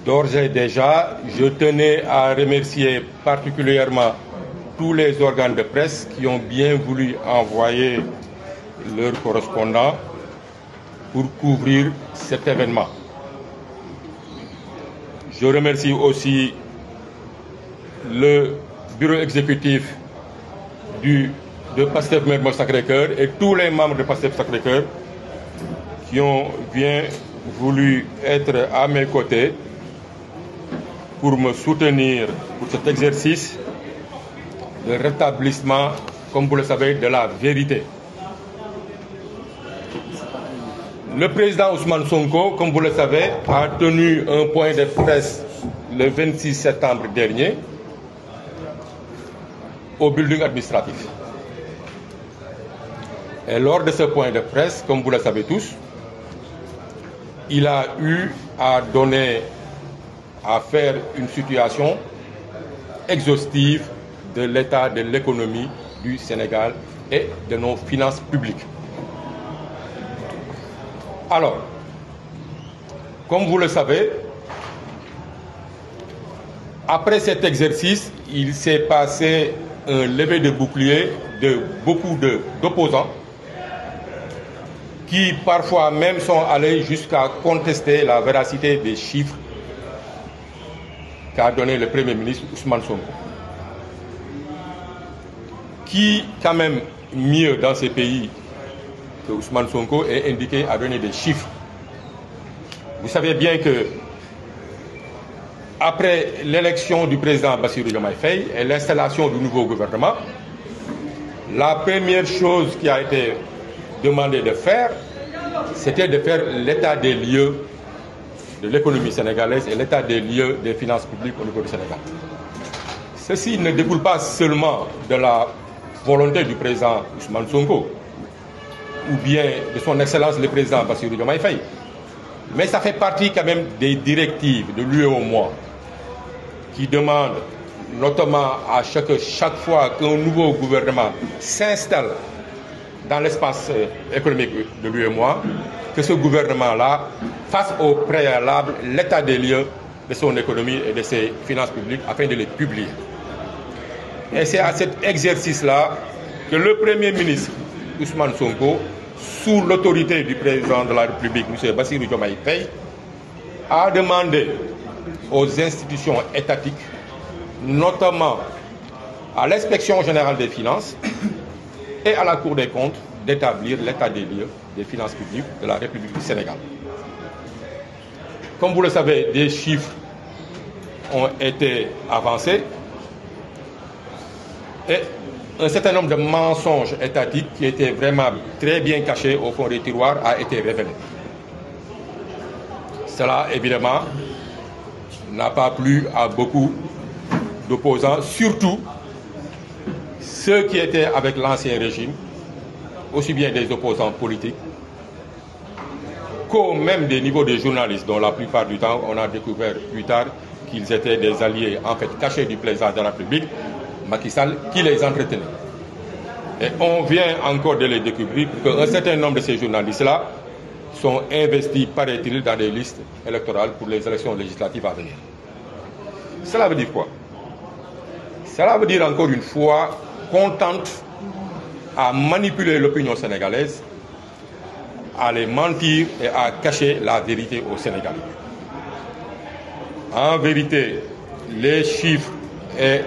D'ores et déjà, je tenais à remercier particulièrement tous les organes de presse qui ont bien voulu envoyer leurs correspondants pour couvrir cet événement. Je remercie aussi le bureau exécutif de Pastef Mermoz Sacré-Cœur et tous les membres de Pastef Sacré-Cœur qui ont bien voulu être à mes côtés pour me soutenir pour cet exercice de rétablissement, comme vous le savez, de la vérité. Le président Ousmane Sonko, comme vous le savez, a tenu un point de presse le 26 septembre dernier au building administratif. Et lors de ce point de presse, comme vous le savez tous, il a eu à faire une situation exhaustive de l'état de l'économie du Sénégal et de nos finances publiques. Alors, comme vous le savez, après cet exercice, il s'est passé un lever de bouclier de beaucoup d'opposants qui parfois même sont allés jusqu'à contester la véracité des chiffres qu'a donné le Premier ministre Ousmane Sonko. Qui, quand même, mieux dans ces pays que Ousmane Sonko est indiqué à donner des chiffres. Vous savez bien que après l'élection du président Bassirou Diomaye Faye et l'installation du nouveau gouvernement, la première chose qui a été demandée de faire, c'était de faire l'état des lieux de l'économie sénégalaise et l'état des lieux des finances publiques au niveau du Sénégal. Ceci ne découle pas seulement de la volonté du président Ousmane Sonko ou bien de son excellence le président Bassirou Diomaye Faye, mais ça fait partie quand même des directives de l'UEMOA qui demandent notamment à chaque fois qu'un nouveau gouvernement s'installe dans l'espace économique de l'UEMOA, que ce gouvernement-là fasse au préalable l'état des lieux de son économie et de ses finances publiques afin de les publier. Et c'est à cet exercice-là que le Premier ministre Ousmane Sonko, sous l'autorité du président de la République, M. Bassirou Diomaye Faye, a demandé aux institutions étatiques, notamment à l'Inspection générale des finances et à la Cour des comptes, d'établir l'état des lieux des finances publiques de la République du Sénégal. Comme vous le savez, des chiffres ont été avancés et un certain nombre de mensonges étatiques qui étaient vraiment très bien cachés au fond des tiroirs a été révélé. Cela, évidemment, n'a pas plu à beaucoup d'opposants, surtout ceux qui étaient avec l'ancien régime, aussi bien des opposants politiques qu'au même des niveaux de journalistes, dont la plupart du temps, on a découvert plus tard qu'ils étaient des alliés, en fait, cachés du président de la République, Macky Sall, qui les entretenait. Et on vient encore de les découvrir qu'un certain nombre de ces journalistes-là sont investis, paraît-il, dans des listes électorales pour les élections législatives à venir. Cela veut dire quoi? Cela veut dire encore une fois qu'on tente à manipuler l'opinion sénégalaise, à les mentir et à cacher la vérité aux Sénégalais. En vérité, les chiffres et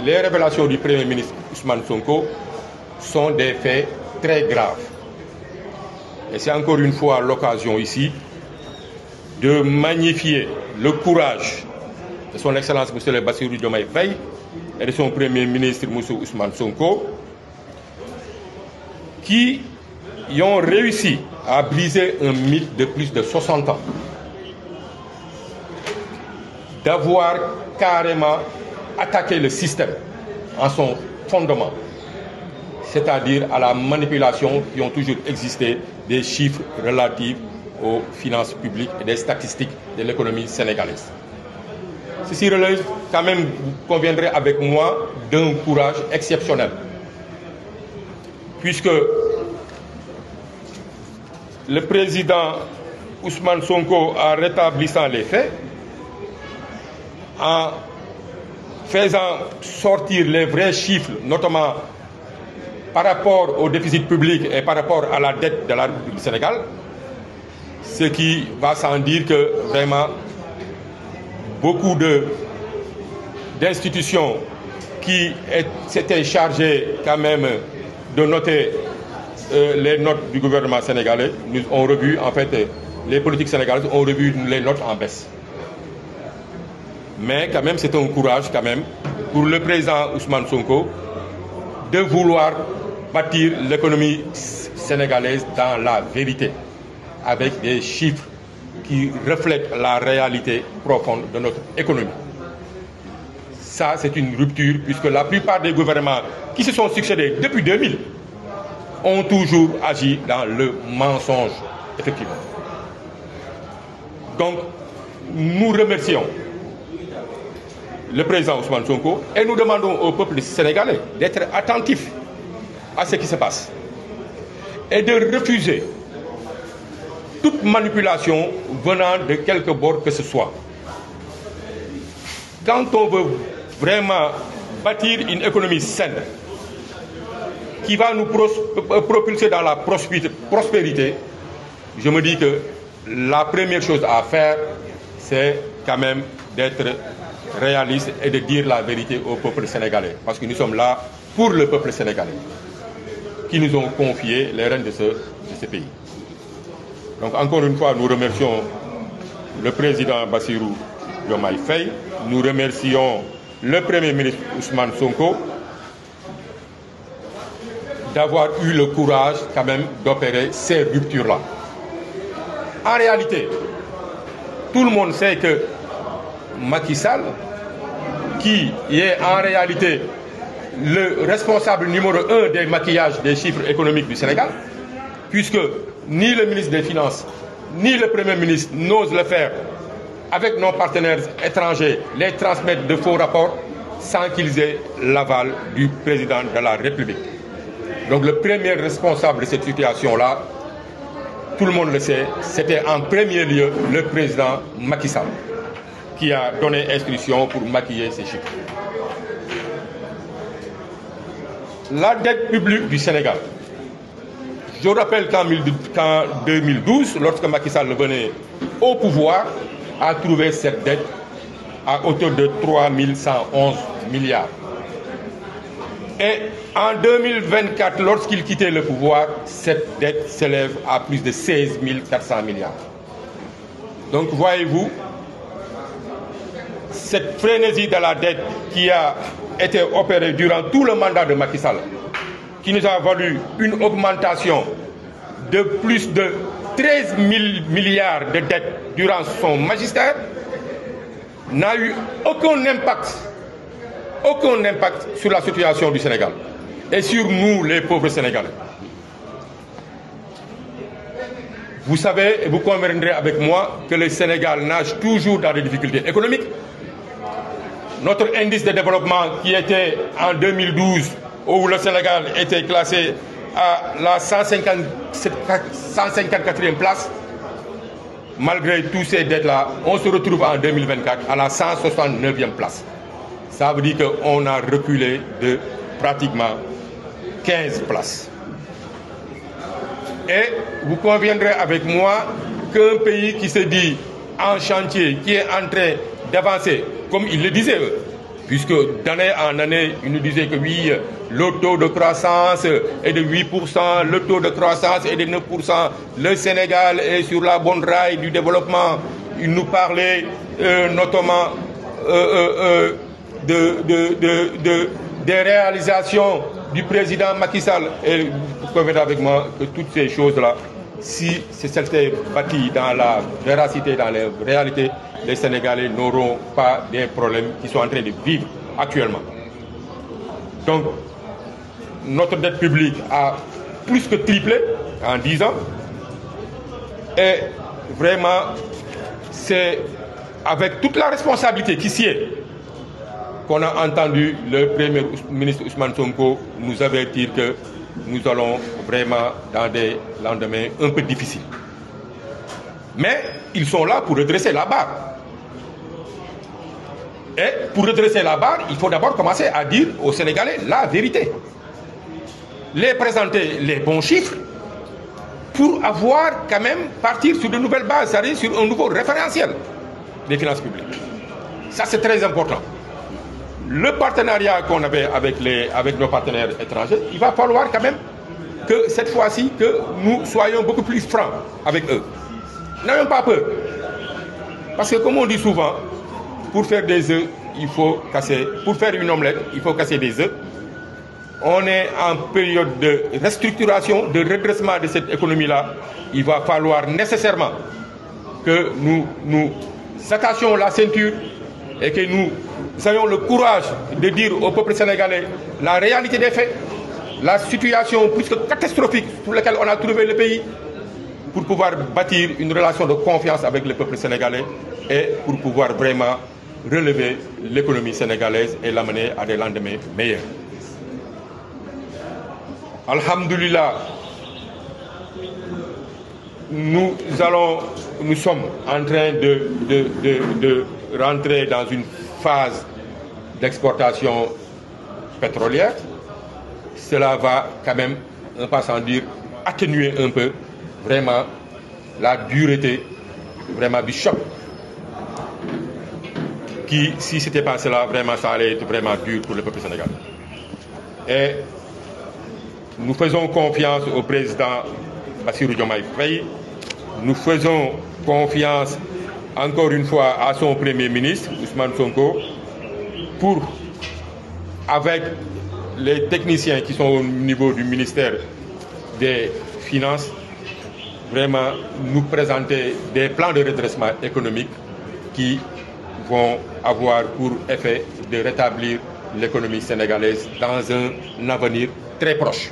les révélations du Premier ministre Ousmane Sonko sont des faits très graves. Et c'est encore une fois l'occasion ici de magnifier le courage de son Excellence M. Bassirou Diomaye Faye et de son Premier ministre M. Ousmane Sonko, qui y ont réussi à briser un mythe de plus de 60 ans, d'avoir carrément attaqué le système en son fondement, c'est-à-dire à la manipulation qui ont toujours existé des chiffres relatifs aux finances publiques et des statistiques de l'économie sénégalaise. Ceci relève quand même, vous conviendrez avec moi, d'un courage exceptionnel, puisque le président Ousmane Sonko, en rétablissant les faits, en faisant sortir les vrais chiffres, notamment par rapport au déficit public et par rapport à la dette de la République du Sénégal, ce qui va sans dire que vraiment beaucoup d'institutions qui s'étaient chargées quand même de noter les notes du gouvernement sénégalais, nous ont revu, en fait, les politiques sénégalaises ont revu les notes en baisse. Mais quand même, c'est un courage quand même pour le président Ousmane Sonko de vouloir bâtir l'économie sénégalaise dans la vérité, avec des chiffres qui reflètent la réalité profonde de notre économie. Ça, c'est une rupture, puisque la plupart des gouvernements qui se sont succédés depuis 2000 ont toujours agi dans le mensonge, effectivement. Donc, nous remercions le président Ousmane Sonko et nous demandons au peuple sénégalais d'être attentif à ce qui se passe et de refuser toute manipulation venant de quelque bord que ce soit. Quand on veut vraiment bâtir une économie saine qui va nous propulser dans la prospérité, je me dis que la première chose à faire, c'est quand même d'être réaliste et de dire la vérité au peuple sénégalais. Parce que nous sommes là pour le peuple sénégalais, qui nous ont confié les rênes de ce pays. Donc encore une fois, nous remercions le président Bassirou Diomaye Faye, nous remercions le Premier ministre Ousmane Sonko d'avoir eu le courage quand même d'opérer ces ruptures-là. En réalité, tout le monde sait que Macky Sall, qui est en réalité le responsable numéro 1 des maquillages des chiffres économiques du Sénégal, puisque ni le ministre des Finances, ni le Premier ministre n'osent le faire avec nos partenaires étrangers, les transmettre de faux rapports sans qu'ils aient l'aval du président de la République. Donc le premier responsable de cette situation-là, tout le monde le sait, c'était en premier lieu le président Macky Sall, qui a donné instruction pour maquiller ces chiffres. La dette publique du Sénégal. Je rappelle qu'en 2012, lorsque Macky Sall venait au pouvoir, a trouvé cette dette à hauteur de 3111 milliards. Et en 2024, lorsqu'il quittait le pouvoir, cette dette s'élève à plus de 16 400 milliards. Donc voyez-vous, cette frénésie de la dette qui a été opérée durant tout le mandat de Macky Sall, qui nous a valu une augmentation de plus de 13 000 milliards de dettes durant son magistère, n'a eu aucun impact sur la situation du Sénégal et sur nous, les pauvres Sénégalais. Vous savez et vous conviendrez avec moi que le Sénégal nage toujours dans des difficultés économiques. Notre indice de développement qui était en 2012, où le Sénégal était classé à la 154e place, malgré tous ces dettes-là, on se retrouve en 2024 à la 169e place. Ça veut dire qu'on a reculé de pratiquement 15 places. Et vous conviendrez avec moi qu'un pays qui se dit en chantier, qui est en train d'avancer, comme ils le disaient eux, puisque d'année en année, ils nous disaient que oui, le taux de croissance est de 8%, le taux de croissance est de 9%, le Sénégal est sur la bonne raille du développement. Ils nous parlaient notamment des réalisations du président Macky Sall. Et vous conviendrez avec moi que toutes ces choses-là, si c'était bâti dans la véracité, dans la réalité, les Sénégalais n'auront pas des problèmes qu'ils sont en train de vivre actuellement. Donc, notre dette publique a plus que triplé en 10 ans. Et vraiment, c'est avec toute la responsabilité qui s'y est qu'on a entendu le Premier ministre Ousmane Sonko nous avertir que nous allons vraiment dans des lendemains un peu difficiles. Mais ils sont là pour redresser la barre. Et pour redresser la barre, il faut d'abord commencer à dire aux Sénégalais la vérité. Les présenter les bons chiffres pour avoir quand même partir sur de nouvelles bases, c'est-à-dire sur un nouveau référentiel des finances publiques. Ça, c'est très important. Le partenariat qu'on avait avec nos partenaires étrangers, il va falloir quand même que cette fois-ci, que nous soyons beaucoup plus francs avec eux. N'ayons pas peur. Parce que comme on dit souvent, pour faire des œufs, il faut casser, pour faire une omelette, il faut casser des œufs. On est en période de restructuration, de redressement de cette économie-là. Il va falloir nécessairement que nous attachions la ceinture et que nous ayons le courage de dire au peuple sénégalais la réalité des faits, la situation plus que catastrophique pour laquelle on a trouvé le pays, pour pouvoir bâtir une relation de confiance avec le peuple sénégalais et pour pouvoir vraiment relever l'économie sénégalaise et l'amener à des lendemains meilleurs. Alhamdulillah, nous sommes en train de rentrer dans une phase d'exportation pétrolière. Cela va quand même, on pas sans dire, atténuer un peu vraiment la dureté vraiment du choc. Qui, si ce n'était pas cela, vraiment, ça allait être vraiment dur pour le peuple sénégalais. Et nous faisons confiance au président Bassirou Diomaye Faye. Nous faisons confiance encore une fois à son premier ministre, Ousmane Sonko, pour, avec les techniciens qui sont au niveau du ministère des Finances, vraiment nous présenter des plans de redressement économique qui vont avoir pour effet de rétablir l'économie sénégalaise dans un avenir très proche.